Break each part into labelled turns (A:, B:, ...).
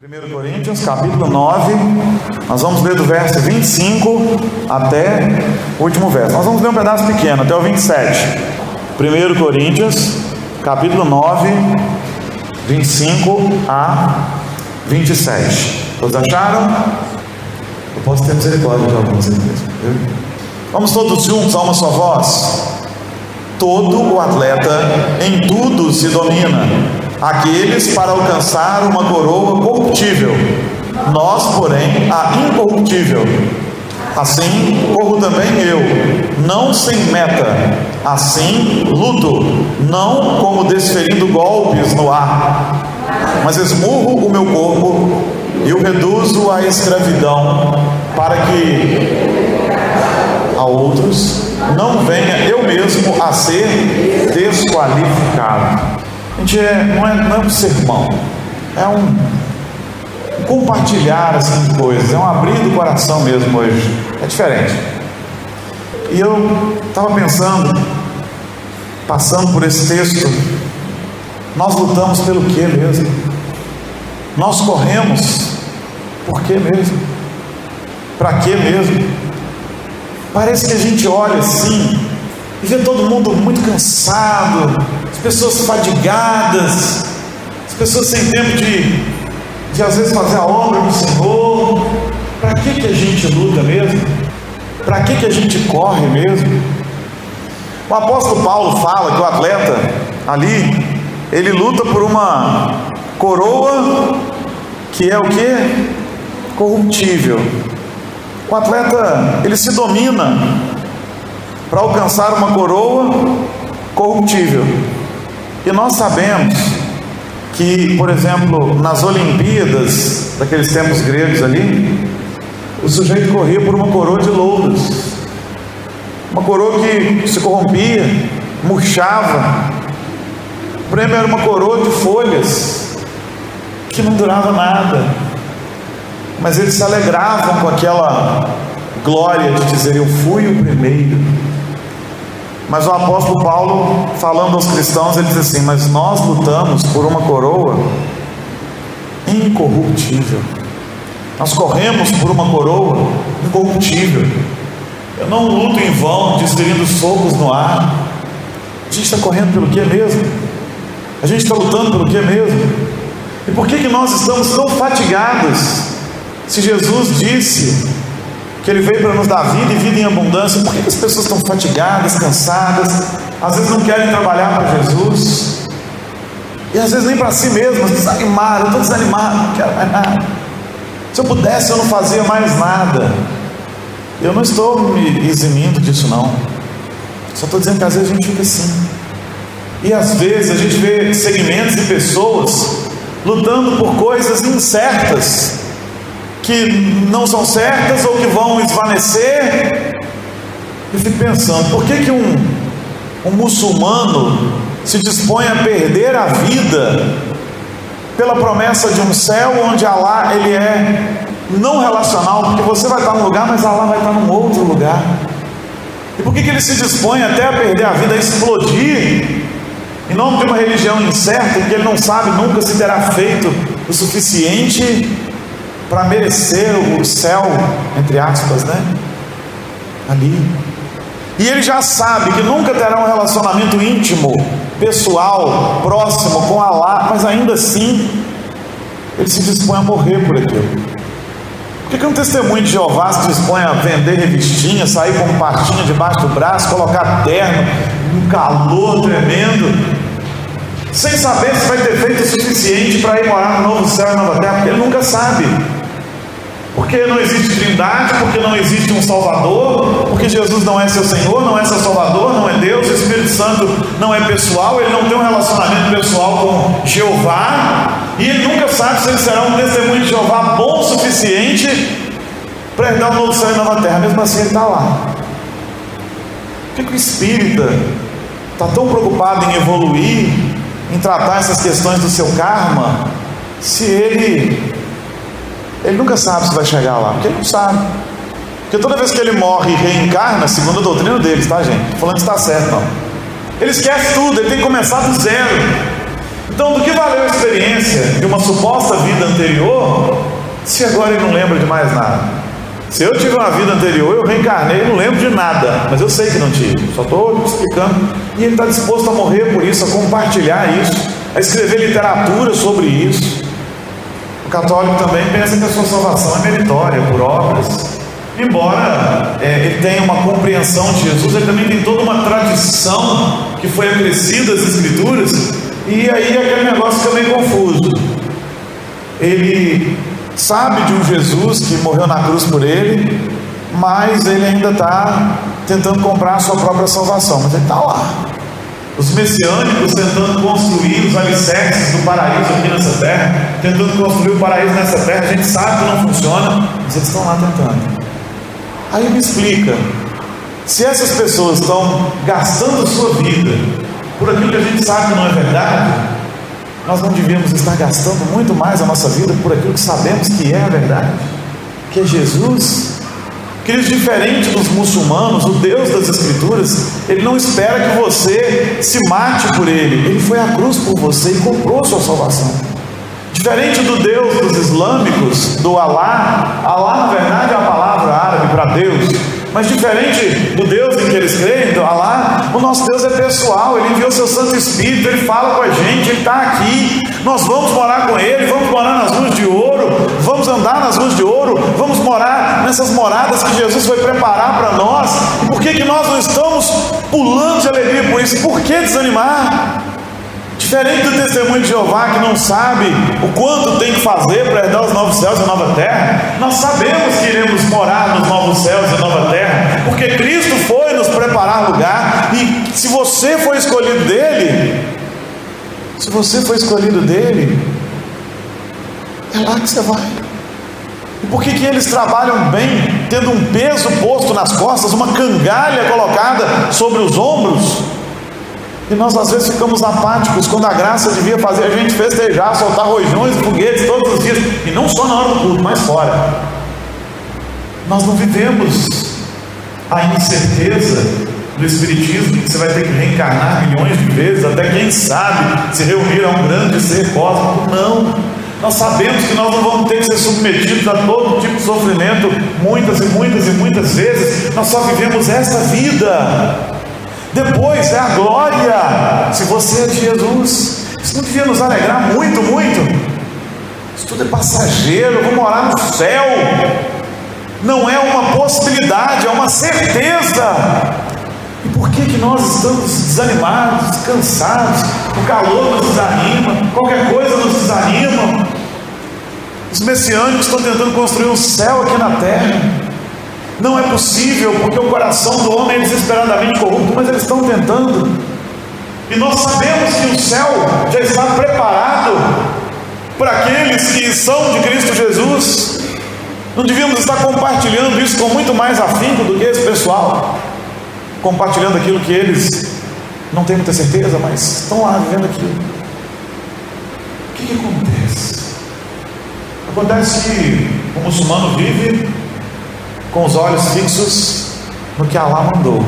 A: 1 Coríntios, capítulo 9, nós vamos ler do verso 25 até o último verso. Nós vamos ler um pedaço pequeno, até o 27. 1 Coríntios, capítulo 9, 25 a 27. Todos acharam? Eu posso ter misericórdia de alguns aí mesmo. Vamos todos juntos a uma só voz. Todo o atleta em tudo se domina. Aqueles para alcançar uma coroa corruptível, nós, porém, a incorruptível. Assim corro também eu, não sem meta, assim luto, não como desferindo golpes no ar, mas esmurro o meu corpo e o reduzo à escravidão, para que a outros não venha eu mesmo a ser desqualificado. Gente, não é um sermão, é um compartilhar assim de coisas, é um abrir do coração mesmo hoje, é diferente. E eu estava pensando, passando por esse texto, nós lutamos pelo que mesmo? Nós corremos por que mesmo? Para que mesmo? Parece que a gente olha assim e vê todo mundo muito cansado, as pessoas fadigadas, as pessoas sem tempo de às vezes fazer a obra do Senhor. Para que a gente luta mesmo? Para que a gente corre mesmo? O apóstolo Paulo fala que o atleta ali, ele luta por uma coroa que é o que? Corruptível. O atleta, ele se domina para alcançar uma coroa corruptível. E nós sabemos que, por exemplo, nas Olimpíadas daqueles tempos gregos ali, o sujeito corria por uma coroa de louros, uma coroa que se corrompia, murchava. O prêmio era uma coroa de folhas que não durava nada, mas eles se alegravam com aquela glória de dizer: eu fui o primeiro. Mas o apóstolo Paulo, falando aos cristãos, ele diz assim: mas nós lutamos por uma coroa incorruptível. Nós corremos por uma coroa incorruptível. Eu não luto em vão, desferindo socos no ar. A gente está correndo pelo que mesmo? A gente está lutando pelo que mesmo? E por que nós estamos tão fatigados? Se Jesus disse que Ele veio para nos dar vida e vida em abundância, por que as pessoas estão fatigadas, cansadas, às vezes não querem trabalhar para Jesus, e às vezes nem para si mesmas, desanimaram? Eu estou desanimado, não quero mais nada. Se eu pudesse, eu não fazia mais nada. Eu não estou me eximindo disso, não. Só estou dizendo que às vezes a gente fica assim. E às vezes a gente vê segmentos de pessoas lutando por coisas incertas, que não são certas ou que vão esvanecer. Eu fico pensando, por que um muçulmano se dispõe a perder a vida pela promessa de um céu onde Allah, ele é não relacional, porque você vai estar num lugar, mas Allah vai estar num outro lugar? E por que ele se dispõe até a perder a vida, a explodir em nome de uma religião incerta, que ele não sabe nunca se terá feito o suficiente para merecer o céu, entre aspas, né? Ali. E ele já sabe que nunca terá um relacionamento íntimo, pessoal, próximo com Allah, mas ainda assim ele se dispõe a morrer por aquilo. Por que um testemunho de Jeová se dispõe a vender revistinha, sair com pastinha debaixo do braço, colocar terno, um calor tremendo, sem saber se vai ter feito o suficiente para ir morar no novo céu e nova terra? Porque ele nunca sabe. Porque não existe trindade, porque não existe um Salvador, porque Jesus não é seu Senhor, não é seu Salvador, não é Deus, o Espírito Santo não é pessoal, ele não tem um relacionamento pessoal com Jeová, e ele nunca sabe se ele será um testemunho de Jeová bom o suficiente para herdar o novo céu e nova terra. Mesmo assim ele está lá. Por que o espírita está tão preocupado em evoluir, em tratar essas questões do seu karma, se ele nunca sabe se vai chegar lá? Porque ele não sabe. Porque toda vez que ele morre e reencarna, segundo a doutrina deles, tá, gente? Falando que está certo, não. Ele esquece tudo, ele tem que começar do zero. Então, do que valeu a experiência de uma suposta vida anterior, se agora ele não lembra de mais nada? Se eu tive uma vida anterior, eu reencarnei e não lembro de nada, mas eu sei que não tive, só estou explicando. E ele está disposto a morrer por isso, a compartilhar isso, a escrever literatura sobre isso. O católico também pensa que a sua salvação é meritória, por obras. Embora ele tenha uma compreensão de Jesus, ele também tem toda uma tradição que foi acrescida às Escrituras, e aí aquele negócio fica meio confuso. Ele sabe de um Jesus que morreu na cruz por ele, mas ele ainda está tentando comprar a sua própria salvação, mas ele está lá. Os messiânicos tentando construir os alicerces do paraíso aqui nessa terra, tentando construir o paraíso nessa terra, a gente sabe que não funciona, mas eles estão lá tentando. Aí me explica, se essas pessoas estão gastando sua vida por aquilo que a gente sabe que não é verdade, nós não devíamos estar gastando muito mais a nossa vida por aquilo que sabemos que é a verdade, que é Jesus. Queridos, diferente dos muçulmanos, o Deus das Escrituras, Ele não espera que você se mate por Ele. Ele foi à cruz por você e comprou sua salvação. Diferente do Deus dos islâmicos, do Alá, Alá na verdade é a palavra árabe para Deus, mas diferente do Deus em que eles creem, do Alá, o nosso Deus é pessoal. Ele enviou seu Santo Espírito, Ele fala com a gente, Ele está aqui, nós vamos morar com Ele, vamos morar nas ruas de ouro, vamos andar nas ruas de ouro, vamos morar nessas moradas que Jesus foi preparar para nós. E por que nós não estamos pulando de alegria por isso? Por que desanimar? Diferente do testemunho de Jeová, que não sabe o quanto tem que fazer para herdar os novos céus e a nova terra, nós sabemos que iremos morar nos novos céus e a nova terra, porque Cristo foi nos preparar lugar. E se você foi escolhido dele, é lá que você vai. E por que eles trabalham bem, tendo um peso posto nas costas, uma cangalha colocada sobre os ombros? E nós às vezes ficamos apáticos, quando a graça devia fazer a gente festejar, soltar rojões e foguetes todos os dias, e não só na hora do culto, mas fora. Nós não vivemos a incerteza do Espiritismo, que você vai ter que reencarnar milhões de vezes, até quem sabe se reunir a um grande ser cósmico. Não, nós sabemos que nós não vamos ter que ser submetidos a todo tipo de sofrimento muitas e muitas e muitas vezes. Nós só vivemos esta vida. Depois é a glória, se você é de Jesus. Isso não devia nos alegrar muito, muito? Isso tudo é passageiro, eu vou morar no céu. Não é uma possibilidade, é uma certeza. E por que nós estamos desanimados, cansados? O calor nos desanima, qualquer coisa nos desanima. Os messiânicos estão tentando construir um céu aqui na terra. Não é possível, porque o coração do homem é desesperadamente corrupto, mas eles estão tentando. E nós sabemos que o céu já está preparado para aqueles que são de Cristo Jesus. Não devíamos estar compartilhando isso com muito mais afinco do que esse pessoal, compartilhando aquilo que eles não têm muita certeza, mas estão lá vivendo aquilo. O que acontece? Acontece que o muçulmano vive com os olhos fixos no que Allah mandou,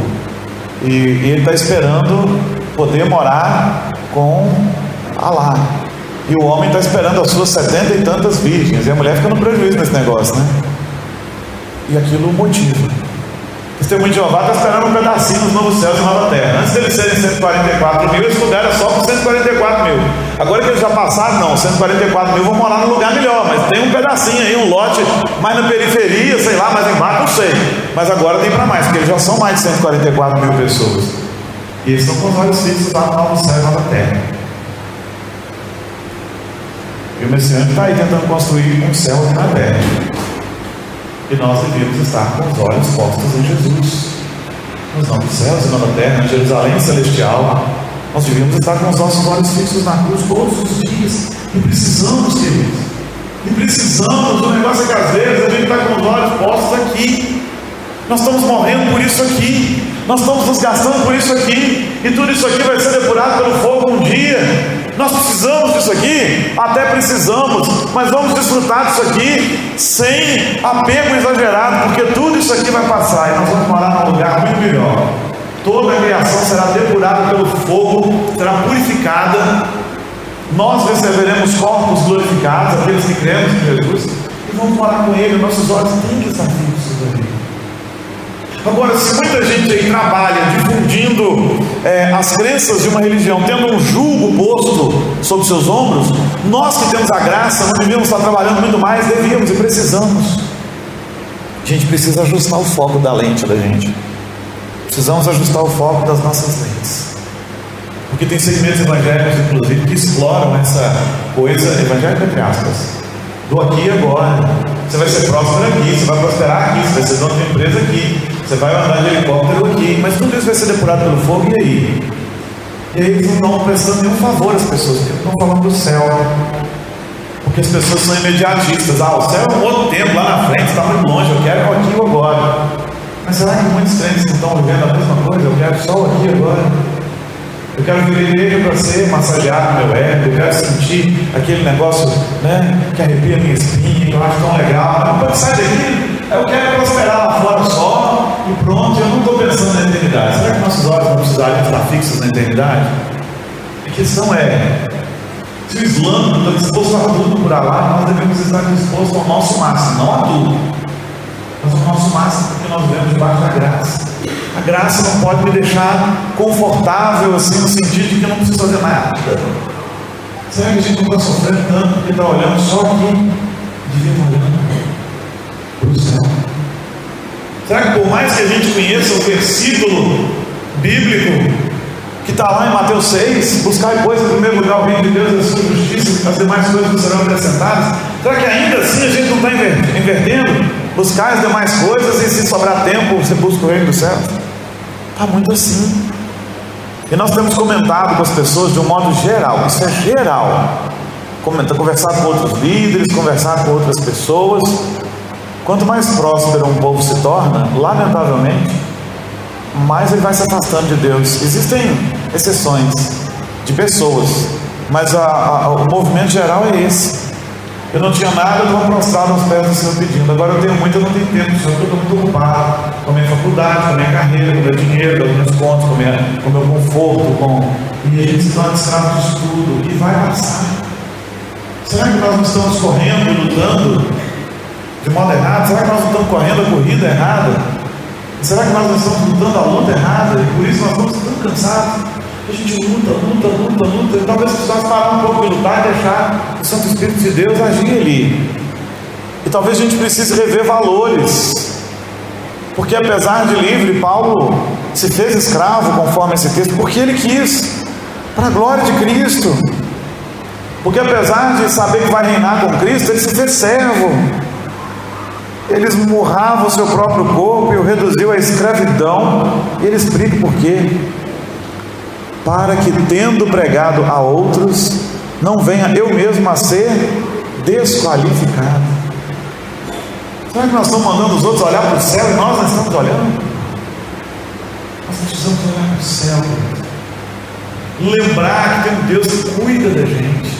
A: e ele está esperando poder morar com Allah, e o homem está esperando as suas 70 e tantas virgens, e a mulher fica no prejuízo nesse negócio, né? E aquilo o motiva. O testemunho de Jeová está esperando um pedacinho dos novos céus e nova terra. Antes deles serem 144 mil, eles puderam só por 144 mil. Agora que eles já passaram, não, 144 mil vão morar num lugar melhor, mas tem um pedacinho aí, um lote mais na periferia, sei lá, mais embaixo, não sei. Mas agora tem para mais, porque eles já são mais de 144 mil pessoas. E eles estão com os olhos fixos lá no novo céu e nova terra. E o Messiânico está aí tentando construir um céu aqui na terra. E nós devíamos estar com os olhos postos em Jesus, nos novos céus e nova terra, em Jerusalém celestial. Nós devíamos estar com os nossos olhos fixos na cruz todos os dias. E precisamos, queridos. E precisamos. O negócio é que às vezes a gente está com os olhos postos aqui. Nós estamos morrendo por isso aqui. Nós estamos nos gastando por isso aqui. E tudo isso aqui vai ser depurado pelo fogo um dia. Nós precisamos disso aqui? Até precisamos, mas vamos desfrutar disso aqui sem apego exagerado, porque tudo isso aqui vai passar e nós vamos morar num lugar muito melhor. Toda a criação será depurada pelo fogo, será purificada, Nós receberemos corpos glorificados, aqueles que cremos em Jesus, e vamos morar com Ele. Nossos olhos têm que estar fixos ali. Agora, se muita gente aí trabalha difundindo as crenças de uma religião, tendo um jugo posto sobre seus ombros, nós que temos a graça, não devíamos estar trabalhando muito mais, devíamos e precisamos. A gente precisa ajustar o foco da lente da gente. Precisamos ajustar o foco das nossas lentes. Porque tem segmentos evangélicos, inclusive, que exploram essa coisa evangélica, entre aspas, do aqui e agora. Você vai ser próspero aqui, você vai prosperar aqui, você vai ser dono de empresa aqui, você vai andar de helicóptero aqui, mas tudo isso vai ser depurado pelo fogo, e aí? E aí eles não estão prestando nenhum favor às pessoas, porque estão falando do céu. Porque as pessoas são imediatistas. O céu é um outro tempo, lá na frente, está muito longe, eu quero o aqui e o agora. Mas será que muitos crentes não estão vivendo a mesma coisa? Eu quero só o aqui e agora. Eu quero vir à igreja para ser massageado no meu ego, eu quero sentir aquele negócio, que arrepia a minha espinha, que eu acho tão legal. Mas quando sai daqui, eu quero prosperar lá fora só e pronto, eu não estou pensando na eternidade. Será que nossos olhos não precisariam estar fixos na eternidade? A questão é, se o Islã não está disposto a tudo por Allah, nós devemos estar dispostos ao nosso máximo, não a tudo, mas ao nosso máximo, porque nós vivemos debaixo da graça. A graça não pode me deixar confortável assim, no sentido de que eu não preciso fazer nada. Será que a gente não está sofrendo tanto porque está olhando só aqui? Devia estar olhando para o céu. Será que por mais que a gente conheça o versículo bíblico que está lá em Mateus 6, buscar pois em primeiro lugar o reino de Deus e a sua justiça, as demais coisas serão acrescentadas, será que ainda assim a gente não está invertendo? Buscar as demais coisas e se sobrar tempo você busca o reino dos céus? Está muito assim. E nós temos comentado com as pessoas de um modo geral, isso é geral, conversar com outros líderes, conversar com outras pessoas. Quanto mais próspero um povo se torna, lamentavelmente, mais ele vai se afastando de Deus. Existem exceções de pessoas, mas o movimento geral é esse. Eu não tinha nada, eu estava prostrado aos pés do Senhor pedindo. Agora eu tenho muito, eu não tenho tempo, Senhor, eu estou muito ocupado com a minha faculdade, com a minha carreira, com o meu dinheiro, com os meus contos, com o meu conforto, e a gente se torna escravo disso tudo, e vai passar. Será que nós não estamos correndo e lutando de modo errado? Será que nós não estamos correndo a corrida errada? Será que nós não estamos lutando a luta errada? E por isso nós estamos tão cansados. A gente luta, e talvez precisasse parar um pouco de lutar e deixar o Santo Espírito de Deus agir ali. E talvez a gente precise rever valores, porque apesar de livre, Paulo se fez escravo, conforme esse texto, porque ele quis, para a glória de Cristo. Porque apesar de saber que vai reinar com Cristo, ele se fez servo. Ele esmurrava o seu próprio corpo e o reduziu à escravidão. E ele explica por quê. Para que, tendo pregado a outros, não venha eu mesmo a ser desqualificado. Será que nós estamos mandando os outros olhar para o céu e nós não estamos olhando? Nós precisamos olhar para o céu, lembrar que tem um Deus que cuida da gente,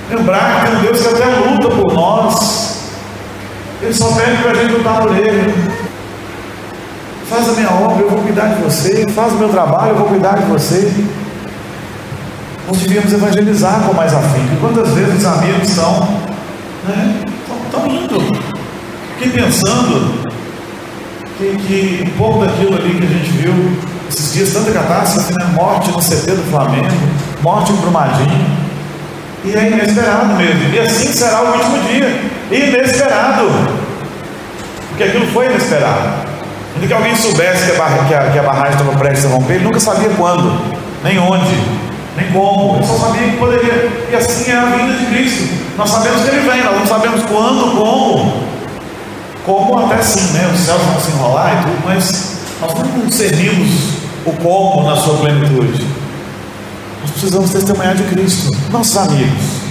A: lembrar que tem um Deus que até luta por nós. Ele só pede para a gente lutar por Ele. Faz a minha obra, eu vou cuidar de você. Faz o meu trabalho, eu vou cuidar de você. Nós devíamos evangelizar com mais afinco. E quantas vezes os amigos estão indo, fiquei pensando que um pouco daquilo ali que a gente viu esses dias, tanta catástrofe, morte no CT do Flamengo, morte em Brumadinho, e é inesperado mesmo. E assim será o último dia, inesperado, porque aquilo foi inesperado. Ainda que alguém soubesse que a barragem estava prestes a romper, ele nunca sabia quando, nem onde, nem como. Ele só sabia que poderia. E assim é a vinda de Cristo. Nós sabemos que Ele vem, nós não sabemos quando, como até sim, os céus vão se enrolar e tudo, mas nós não discernimos o como na sua plenitude. Nós precisamos testemunhar de Cristo, nossos amigos.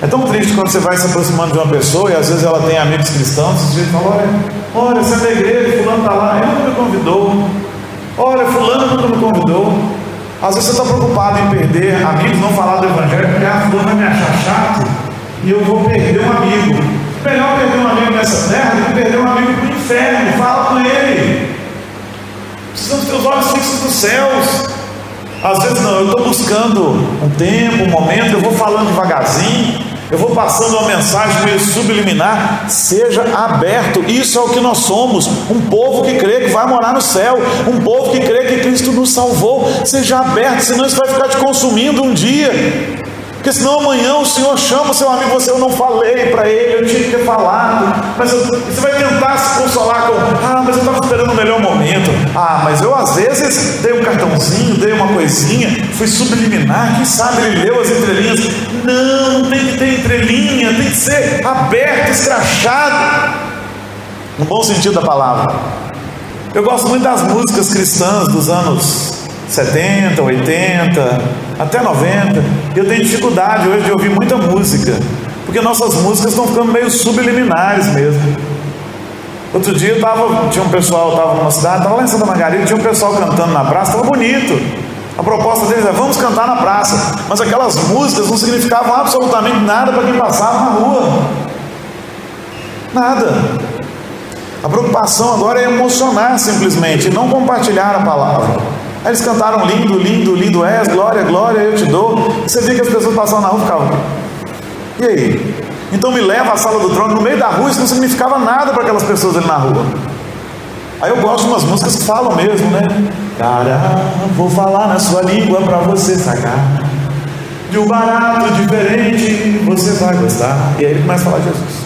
A: É tão triste quando você vai se aproximando de uma pessoa e às vezes ela tem amigos cristãos, e você fala: olha, você é da igreja, fulano está lá, ele nunca me convidou. Olha, fulano nunca me convidou. Às vezes você está preocupado em perder amigos, não falar do evangelho, porque fulano vai me achar chato e eu vou perder um amigo. Melhor perder um amigo nessa terra do que perder um amigo para o inferno. Fala com ele. Precisamos ter os olhos fixos nos céus. Às vezes não, eu estou buscando um tempo, um momento, eu vou falando devagarzinho, eu vou passando uma mensagem meio subliminar. Seja aberto, isso é o que nós somos, um povo que crê que vai morar no céu, um povo que crê que Cristo nos salvou. Seja aberto, senão isso vai ficar te consumindo um dia, porque senão amanhã o Senhor chama o seu amigo, eu não falei para ele, eu tinha que ter falado, mas você vai tentar se consolar com, mas eu estava esperando o melhor momento, mas eu às vezes dei um cartãozinho, dei uma coisinha, fui subliminar, quem sabe ele leu as entrelinhas. Não tem que ter entrelinha, tem que ser aberto, escrachado, no bom sentido da palavra. Eu gosto muito das músicas cristãs dos anos 70, 80, até 90. Eu tenho dificuldade hoje de ouvir muita música, porque nossas músicas estão ficando meio subliminares mesmo. Outro dia tinha um pessoal, estava numa cidade, estava lá em Santa Margarida, tinha um pessoal cantando na praça, estava bonito. A proposta deles é: vamos cantar na praça. Mas aquelas músicas não significavam absolutamente nada para quem passava na rua. Nada. A preocupação agora é emocionar simplesmente, não compartilhar a palavra. Aí eles cantaram lindo, lindo, lindo és, glória, glória, eu te dou. E você vê que as pessoas passavam na rua e ficavam: e aí? Então me leva à sala do trono, no meio da rua. Isso não significava nada para aquelas pessoas ali na rua. Aí eu gosto de umas músicas que falam mesmo, né? Cara, vou falar na sua língua para você sacar, de um barato diferente você vai gostar. E aí ele começa a falar de Jesus.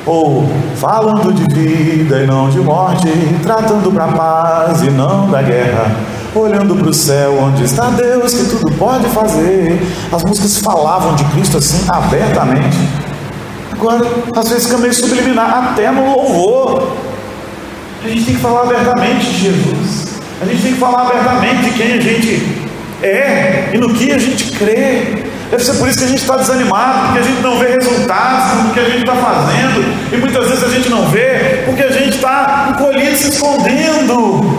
A: Ou falando de vida e não de morte, tratando para paz e não da guerra, olhando para o céu onde está Deus que tudo pode fazer. As músicas falavam de Cristo assim abertamente. Agora às vezes fica meio subliminar, até no louvor. A gente tem que falar abertamente de Jesus, a gente tem que falar abertamente de quem a gente é e no que a gente crê. Deve ser por isso que a gente está desanimado, porque a gente não vê resultados do que a gente está fazendo, e muitas vezes a gente não vê porque a gente está encolhido, se escondendo.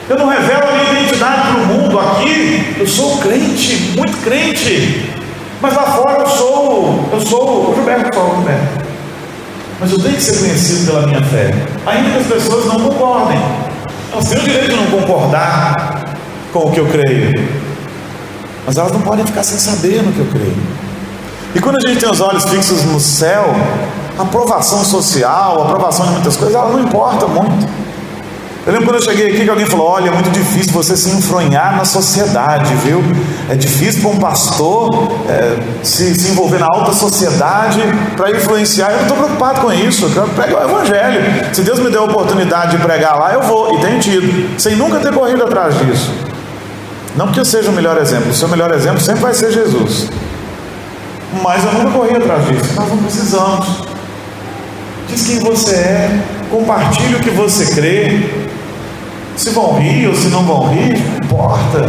A: Eu não revelo a minha identidade para o mundo. Aqui eu sou crente, muito crente, mas lá fora eu sou o Gilberto, mas eu tenho que ser conhecido pela minha fé, ainda que as pessoas não concordem. Elas têm o direito de não concordar com o que eu creio, mas elas não podem ficar sem saber no que eu creio. E quando a gente tem os olhos fixos no céu, a aprovação social, a aprovação de muitas coisas, ela não importa muito. Eu lembro quando eu cheguei aqui que alguém falou: olha, é muito difícil você se enfronhar na sociedade, viu? É difícil para um pastor se envolver na alta sociedade para influenciar. Eu não estou preocupado com isso, eu quero pregar o evangelho. Se Deus me deu a oportunidade de pregar lá, eu vou, e tenho tido, sem nunca ter corrido atrás disso. Não porque eu seja o melhor exemplo, o seu melhor exemplo sempre vai ser Jesus, mas eu nunca corri atrás disso. Nós não precisamos. Diz quem você é, compartilhe o que você crê. Se vão rir ou se não vão rir, não importa.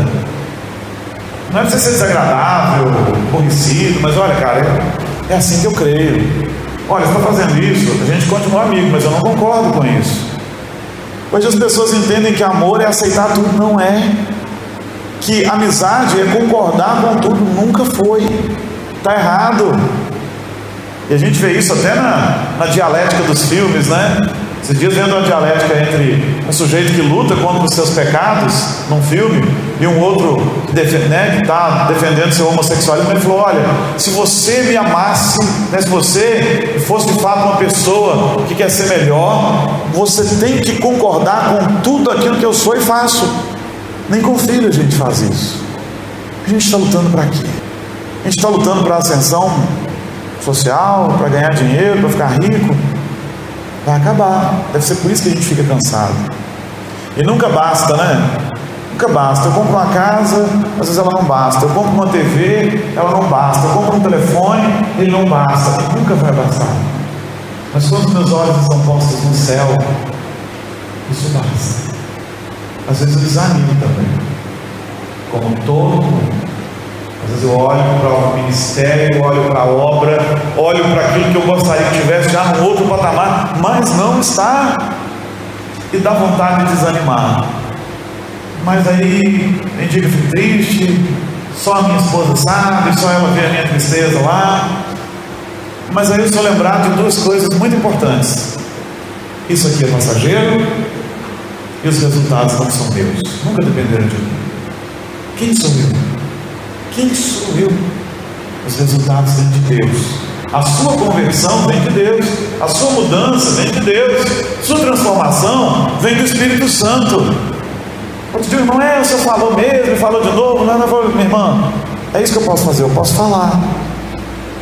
A: Não é para você ser desagradável, aborrecido, mas olha, cara, é assim que eu creio. Olha, você está fazendo isso, a gente continua amigo, mas eu não concordo com isso. Hoje as pessoas entendem que amor é aceitar tudo. Não é. Que amizade é concordar com tudo. Nunca foi. Está errado. E a gente vê isso até na dialética dos filmes, né? Esses dias vendo uma dialética entre um sujeito que luta contra os seus pecados num filme e um outro que está defendendo seu homossexualismo. Ele falou: olha, se você me amasse, né, se você fosse de fato uma pessoa que quer ser melhor, você tem que concordar com tudo aquilo que eu sou e faço. Nem com filho a gente faz isso. A gente está lutando para quê? A gente está lutando para a ascensão social, para ganhar dinheiro, para ficar rico. Vai acabar. Deve ser por isso que a gente fica cansado. E nunca basta, né? Nunca basta. Eu compro uma casa, às vezes ela não basta. Eu compro uma TV, ela não basta. Eu compro um telefone, ele não basta. E nunca vai bastar. Mas quando meus olhos estão postos no céu, isso basta. Às vezes eu desanimo também, como todo mundo. Às vezes eu olho para o ministério, olho para a obra, olho para aquilo que eu gostaria que tivesse já no outro patamar, mas não está, e dá vontade de desanimar. Mas aí tem dia que eu fico triste, só a minha esposa sabe, só ela vê a minha tristeza lá. Mas aí eu sou lembrado de duas coisas muito importantes: isso aqui é passageiro, e os resultados não são meus, nunca dependeram de mim. Quem sou eu? Quem sou eu? Os resultados vêm de Deus. A sua conversão vem de Deus. A sua mudança vem de Deus. Sua transformação vem do Espírito Santo. Outro dia, irmão, o senhor falou mesmo, falou de novo. Não, minha irmã, é isso que eu posso fazer, eu posso falar.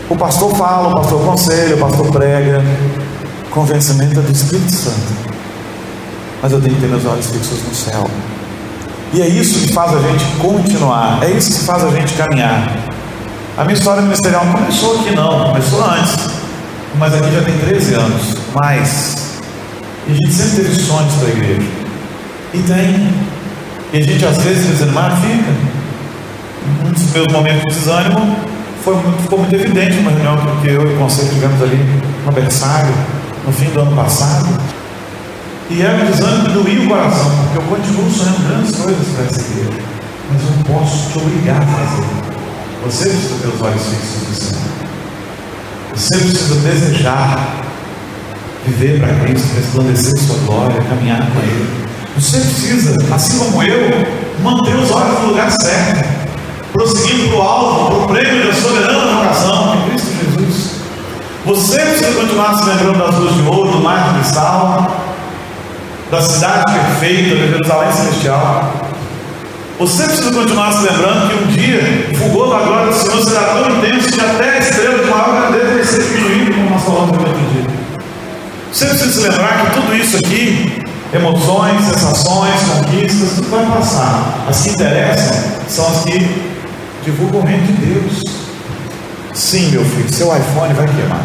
A: O pastor fala, o pastor aconselha, o pastor prega. Convencimento é do Espírito Santo. Mas eu tenho que ter meus olhos fixos no céu. E é isso que faz a gente continuar, é isso que faz a gente caminhar. A minha história ministerial não começou aqui não, começou antes, mas aqui já tem 13 anos, mais. E a gente sempre teve sonhos para a igreja, e a gente às vezes desanimado fica. Um dos meus momentos de desânimo ficou muito evidente numa reunião que eu e o conselho tivemos ali no berçário, no fim do ano passado. E era um desânimo que doía o coração, porque eu continuo sonhando grandes coisas para essa igreja, mas eu não posso te obrigar a fazer. Você precisa ter os olhos fixos no Senhor. Você precisa desejar viver para Cristo, resplandecer sua glória, caminhar com Ele. Você precisa, assim como eu, manter os olhos no lugar certo, prosseguindo para o alvo, para o prêmio da soberana vocação em Cristo Jesus. Você precisa continuar se lembrando das ruas de ouro, do mar de cristal, da cidade perfeita, da Jerusalém celestial. Você precisa continuar se lembrando que um dia o fulgor da glória do Senhor será tão intenso que até a estrela de maior grandeza vai ser diminuída, como nós falamos no outro dia. Você precisa se lembrar que tudo isso aqui, emoções, sensações, conquistas, tudo vai passar. As que interessam são as que divulgam o reino de Deus. Sim, meu filho, seu iPhone vai queimar.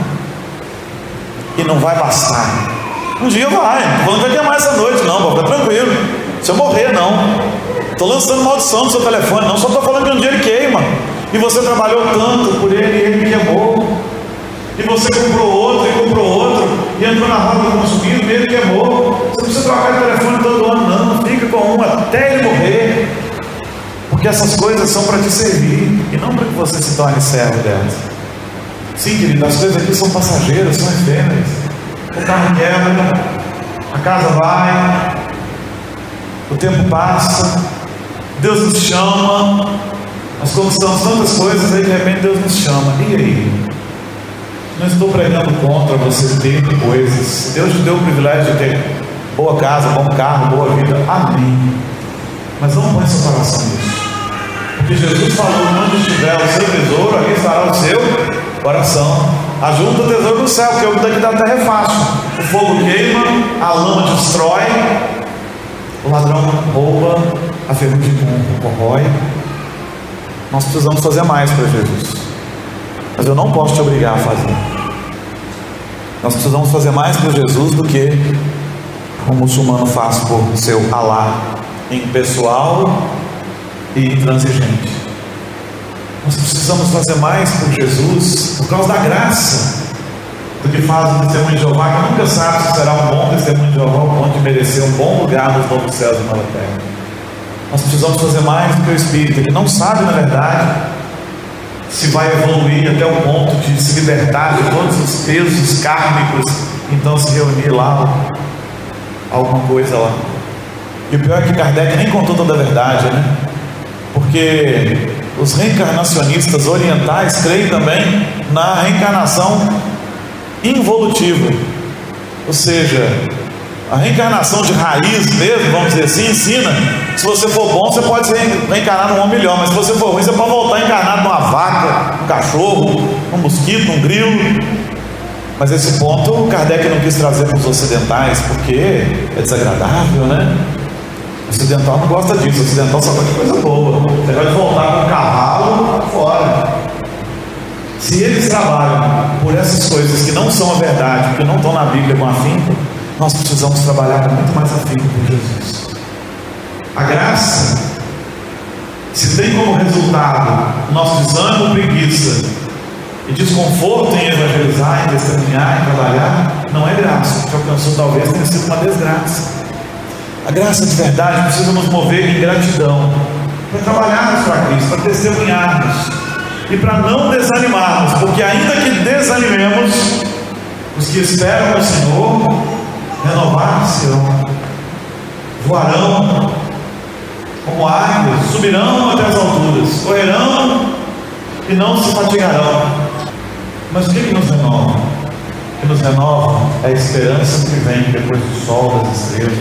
A: E não vai bastar. Um dia vai, não vai queimar essa noite, não, pode ficar tranquilo. Se eu morrer, não. Estou lançando maldição no seu telefone, não. Só estou falando que um dia ele queima. E você trabalhou tanto por ele e ele queimou. E você comprou outro, e entrou na roda do consumismo e ele queimou. Você não precisa trocar de telefone todo ano, não. Fica com um até ele morrer. Porque essas coisas são para te servir e não para que você se torne servo delas. Sim, querido, as coisas aqui são passageiras, são efêmeras. O carro quebra, a casa vai, o tempo passa, Deus nos chama, nós conquistamos tantas coisas, aí de repente Deus nos chama. E aí? Não estou pregando contra você ter coisas. Deus te deu o privilégio de ter boa casa, bom carro, boa vida. Amém. Mas não põe seu coração nisso. Porque Jesus falou: onde estiver o seu tesouro, ali estará o seu coração. Ajunta o tesouro no céu, porque o daqui da terra é fácil. O fogo queima, a lama destrói, o ladrão rouba, a ferrugem corrói. Nós precisamos fazer mais para Jesus. Mas eu não posso te obrigar a fazer. Nós precisamos fazer mais para Jesus do que o muçulmano faz por seu Alá, impessoal e intransigente. Nós precisamos fazer mais por Jesus por causa da graça do que faz o testemunho de Jeová, que nunca sabe se será um bom testemunho de Jeová ou onde merecer um bom lugar nos novos céus e nova terra. Nós precisamos fazer mais do que o Espírito, que não sabe na verdade se vai evoluir até o ponto de se libertar de todos os pesos kármicos, então se reunir lá, alguma coisa lá. E o pior é que Kardec nem contou toda a verdade, né? Porque os reencarnacionistas orientais creem também na reencarnação involutiva, ou seja, a reencarnação de raiz mesmo, vamos dizer assim, ensina: se você for bom, você pode reencarnar num homem melhor, mas se você for ruim, você pode voltar encarnado numa vaca, um cachorro, um mosquito, um grilo. Mas esse ponto o Kardec não quis trazer para os ocidentais, porque é desagradável, né? O ocidental não gosta disso, o ocidental só gosta de coisa boa. Você vai voltar com um cavalo fora. Se eles trabalham por essas coisas que não são a verdade, que não estão na Bíblia com afinco, nós precisamos trabalhar com muito mais afinco por Jesus. A graça, se tem como resultado o nosso desânimo, preguiça e desconforto em evangelizar, em testemunhar, em trabalhar, não é graça. O que alcançou talvez tenha sido uma desgraça. A graça de verdade precisa nos mover em gratidão, para trabalharmos para Cristo, para testemunharmos e para não desanimarmos, porque ainda que desanimemos, os que esperam no Senhor renovar-se-ão, voarão como águias, subirão até as alturas, correrão e não se fatigarão. Mas o que nos renova? O que nos renova é a esperança que vem depois do sol, das estrelas.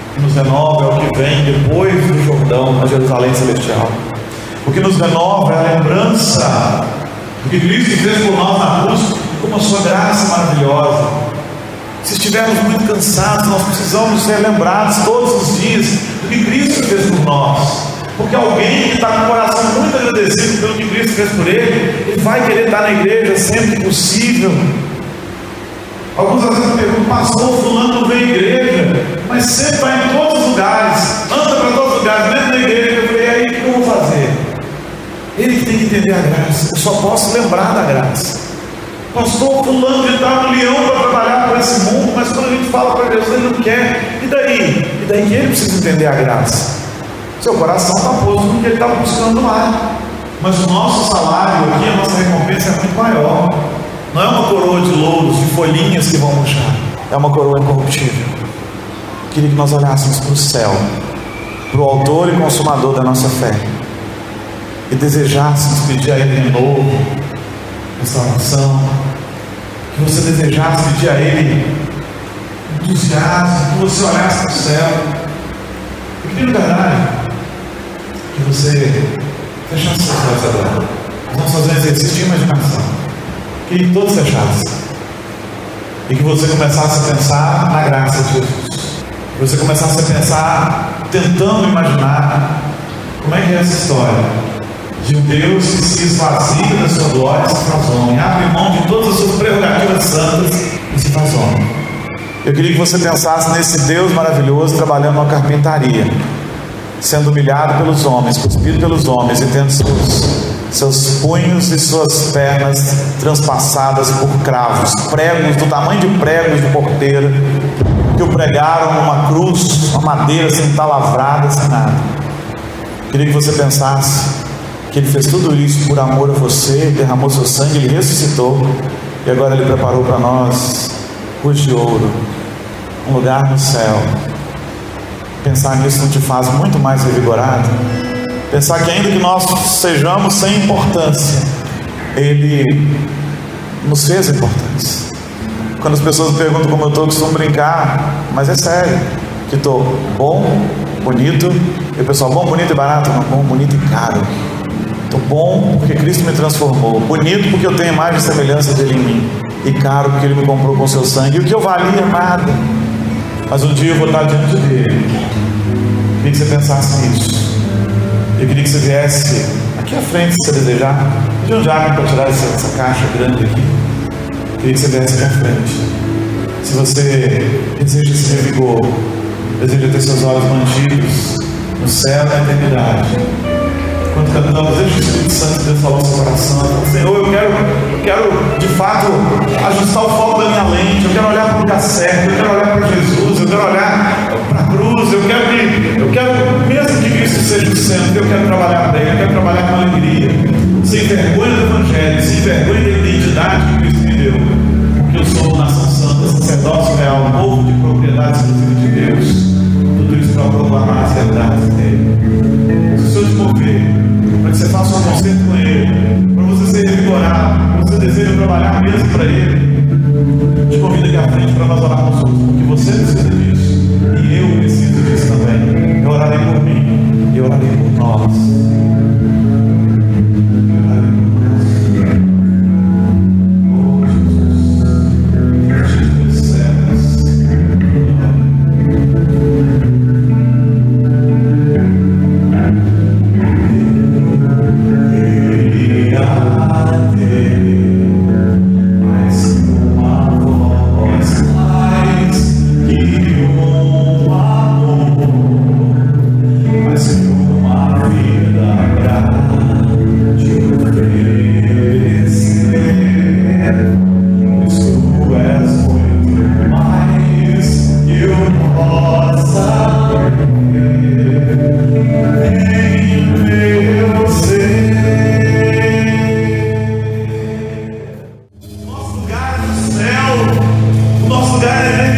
A: O que nos renova é o que vem depois do Jordão, na Jerusalém Celestial. O que nos renova é a lembrança do que Cristo fez por nós na cruz, como a sua graça maravilhosa. Se estivermos muito cansados, nós precisamos ser lembrados todos os dias do que Cristo fez por nós. Porque alguém que está com o coração muito agradecido pelo que Cristo fez por ele vai querer estar na igreja sempre que possível. Alguns às vezes perguntam: pastor, fulano não vem à igreja, mas sempre vai em todos os lugares, anda para todos os lugares, dentro da igreja. Eu falei: aí o que eu vou fazer? Ele que tem que entender a graça. Eu só posso lembrar da graça. Pastor, fulano ele está no leão para trabalhar para esse mundo, mas quando a gente fala para Jesus, ele não quer. E daí? E daí que ele precisa entender a graça. Seu coração está posto no que ele estava buscando lá. Mas o nosso salário aqui, a nossa recompensa é muito maior. Não é uma coroa de louros, de folhinhas que vão murchar. É uma coroa incorruptível. Queria que nós olhássemos para o céu, para o autor e consumador da nossa fé, e desejássemos pedir a Ele renovo, restauração. Que você desejasse pedir a Ele entusiasmo, que você olhasse para o céu. Eu queria, na verdade, que você fechasse seus olhos agora. Nós vamos fazer um exercício de imaginação. Que todos fechassem. E que você começasse a pensar na graça de Jesus. Que você começasse a pensar, tentando imaginar como é que é essa história de um Deus que se esvazia da sua glória e se faz homem, abre mão de todas as suas prerrogativas santas e se faz homem. Eu queria que você pensasse nesse Deus maravilhoso trabalhando numa carpintaria, sendo humilhado pelos homens, cuspido pelos homens e tendo seus punhos e suas pernas transpassadas por cravos, pregos do tamanho de pregos de porteira, que o pregaram numa cruz, uma madeira sem estar lavrada, sem nada. Eu queria que você pensasse que Ele fez tudo isso por amor a você, derramou seu sangue, Ele ressuscitou, e agora Ele preparou para nós ruas de ouro, um lugar no céu. Pensar nisso não te faz muito mais revigorado? Pensar que ainda que nós sejamos sem importância, Ele nos fez importantes. Quando as pessoas me perguntam como eu estou, eu costumo brincar, mas é sério, que estou bom, bonito, e o pessoal: bom, bonito e barato? Não, bom, bonito e caro. Estou bom porque Cristo me transformou, bonito porque eu tenho a imagem e semelhança dele em mim, e caro porque Ele me comprou com seu sangue, e o que eu valia nada, mas um dia eu vou estar diante dele. Eu queria que você pensasse nisso. Eu queria que você viesse aqui à frente, se você desejar, pedir um diácono para tirar essa caixa grande aqui. Eu queria que você viesse aqui à frente. Se você deseja esse revigor, deseja ter seus olhos mantidos no céu e na eternidade, quando cantamos, deixa o Espírito Santo de Deus falar no seu coração: Senhor, eu quero de fato ajustar o foco da minha lente, eu quero olhar para o lugar certo, eu quero olhar para Jesus, eu quero olhar para a cruz, eu quero, mesmo que Cristo seja o centro, eu quero trabalhar para Ele, eu quero trabalhar com alegria, sem vergonha do Evangelho, sem vergonha da identidade que Cristo me deu, porque eu sou nação santa, sacerdócio real, povo de propriedade exclusiva de Deus, tudo isso para proclamar as verdades dele. Se o Senhor te mover para que você faça um concerto com Ele, para você ser revigorado, para você deseja trabalhar mesmo para Ele, te convido aqui à frente para nós orarmos juntos, porque você precisa disso, e eu preciso disso também. Eu orarei por mim, eu orarei por nós. Nosso lugar é